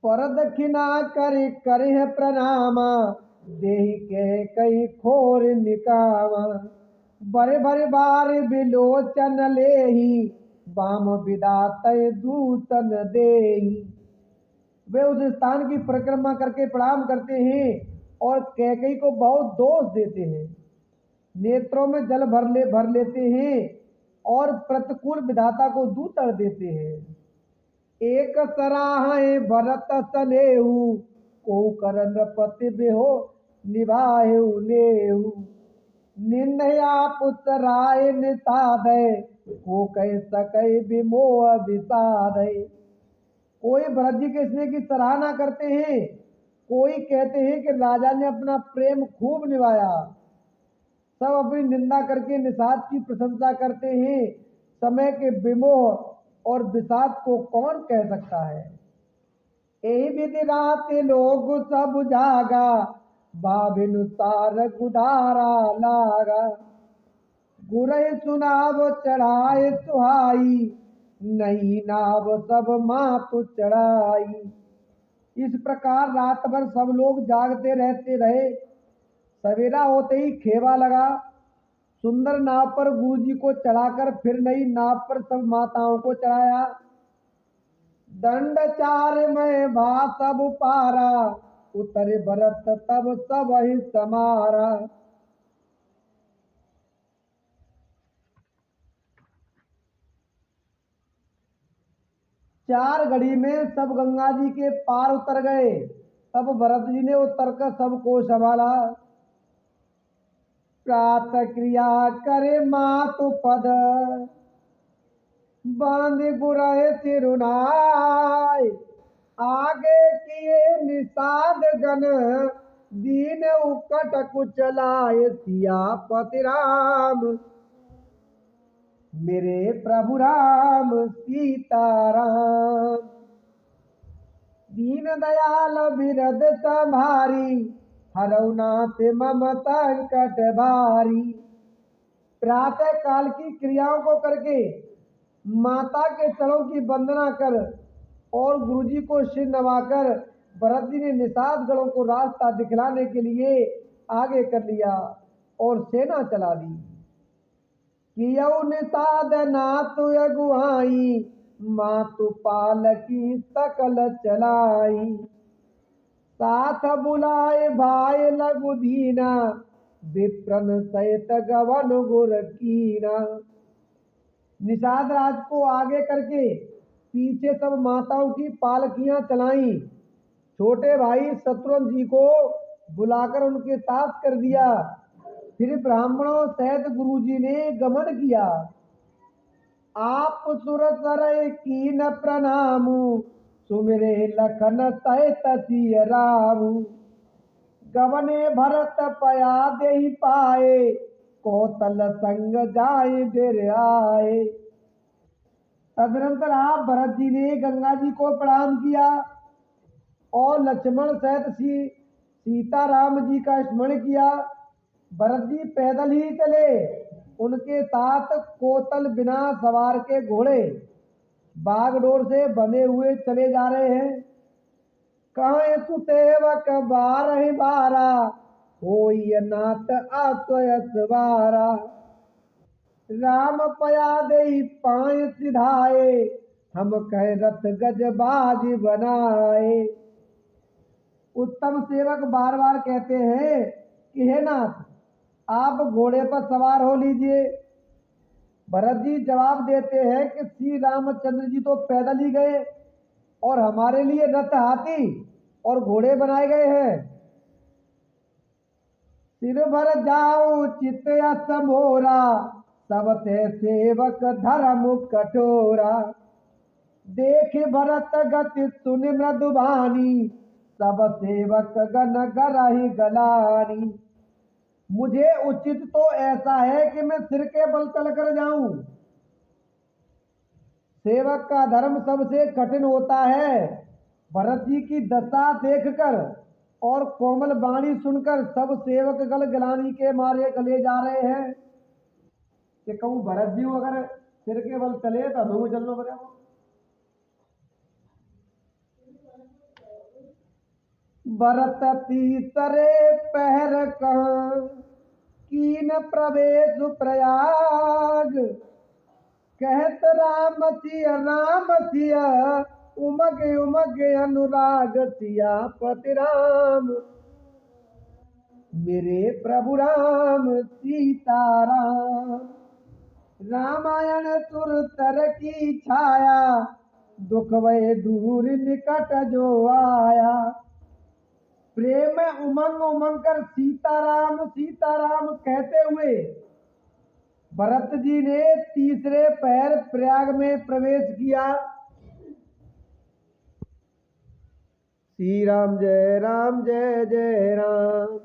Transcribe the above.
पर दक्षिणा करे करे प्रणामा देहि के कई खोर निकामा बड़े बड़े बार बिलोचन लेही बाम विदात दूतन देही। वे उस स्थान की परिक्रमा करके प्रणाम करते हैं और कैकई को बहुत दोष देते हैं, नेत्रों में जल भर लेते हैं और प्रतिकूल विधाता को दूतर देते हैं। एक सराहे भरत सनेहु को कर नृपति बेहो निभाएहु नेहु निंदया पुत्र राय निषादय को कह सके विमोह विषादय। कोई भरत जी के स्नेह की सराहना करते हैं, कोई कहते हैं कि राजा ने अपना प्रेम खूब निभाया। सब अपनी निंदा करके निषाद की प्रशंसा करते हैं। समय के विमोह और विषाद को कौन कह सकता है। यही विधि रात लोग सब जागा बाभिनुसार गुदारा लागा गुरई सुनाव चढ़ाए सुहाई नहीं नाव सब मातु चढ़ाई। इस प्रकार रात भर सब लोग जागते रहते रहे। सवेरा होते ही खेवा लगा। सुंदर नाव पर गुरु जी को चढ़ाकर फिर नई नाव पर सब माताओं को चढ़ाया। दंड चार में भा सब पारा उतरे भरत तब सब ही समारा। चार घड़ी में सब गंगा जी के पार उतर गए। तब भरत जी ने उतर कर सबको संभाला। प्रात क्रिया करे मातु पद बांध गुरहे तिरुनाय आगे किए निषाद गण दीन उकट कुचलाए सियापति राम मेरे प्रभु राम सीताराम। दीन दयाल बिरद तुम्हारी हरौनाथ मम संकट भारी। प्रातः काल की क्रियाओं को करके माता के चरणों की वंदना कर और गुरुजी को सिर नवाकर भरत जी ने निषाद गणों को रास्ता दिखलाने के लिए आगे कर लिया और सेना चला दी। कियौ निषाद नातु अगुआई मातु पालकी सकल चलाई साथ बुलाए भाई लघु दीना विप्रन सहित गवन गुर कीना। निषाद राज को आगे करके पीछे सब माताओं की पालकियां चलाई। छोटे भाई शत्रुघ्न जी को बुलाकर उनके साथ कर दिया। फिर ब्राह्मणों सहित गुरु जी ने गमन किया। आप सुर सर कीन प्रणामु सुमिरे लखन सहित सिय रामु गवने भरत पया देहि पाए कौतल संग जाए देर आए। तदनंतर आप भरत जी ने गंगा जी को प्रणाम किया और लक्ष्मण सहित सीताराम जी का स्मरण किया। भरत जी पैदल ही चले। उनके साथ कोतल बिना सवार के घोड़े बागडोर से बंधे हुए चले जा रहे हैं। कहे तु सेवक बारह बारा होई नाथ आत्वयसवारा राम पया दे पाए सिधाए हम कह रथ गज बाज बनाए। उत्तम सेवक बार बार कहते हैं कि हे नाथ आप घोड़े पर सवार हो लीजिए। भरत जी जवाब देते हैं कि श्री रामचंद्र जी तो पैदल ही गए और हमारे लिए रथ हाथी और घोड़े बनाए गए हैं। सिर भर जाओ चित समोरा सब ते सेवक धर्म कठोरा देख भरत गति सुन मृदुबानी सब सेवक गण गराही गलानी। मुझे उचित तो ऐसा है कि मैं सिर के बल चल कर जाऊं। सेवक का धर्म सबसे कठिन होता है। भरत जी की दशा देखकर और कोमल वाणी सुनकर सब सेवक गल गलानी के मारे गले जा रहे हैं कि कहूँ भरत जी अगर सिर के बल चले तो हमें चलना पड़ेगा। भरत तीसरे पहर कहाँ कीन प्रवेश प्रयाग। कहत राम सिया उमग उमग अनुराग सिया पति राम। मेरे प्रभु राम सीताराम। रामायण तुरतर की छाया दुख वै दूर निकट जो आया। प्रेम में उमंग उमंग कर सीताराम सीताराम कहते हुए भरत जी ने तीसरे पैर प्रयाग में प्रवेश किया। श्री राम जय जय राम।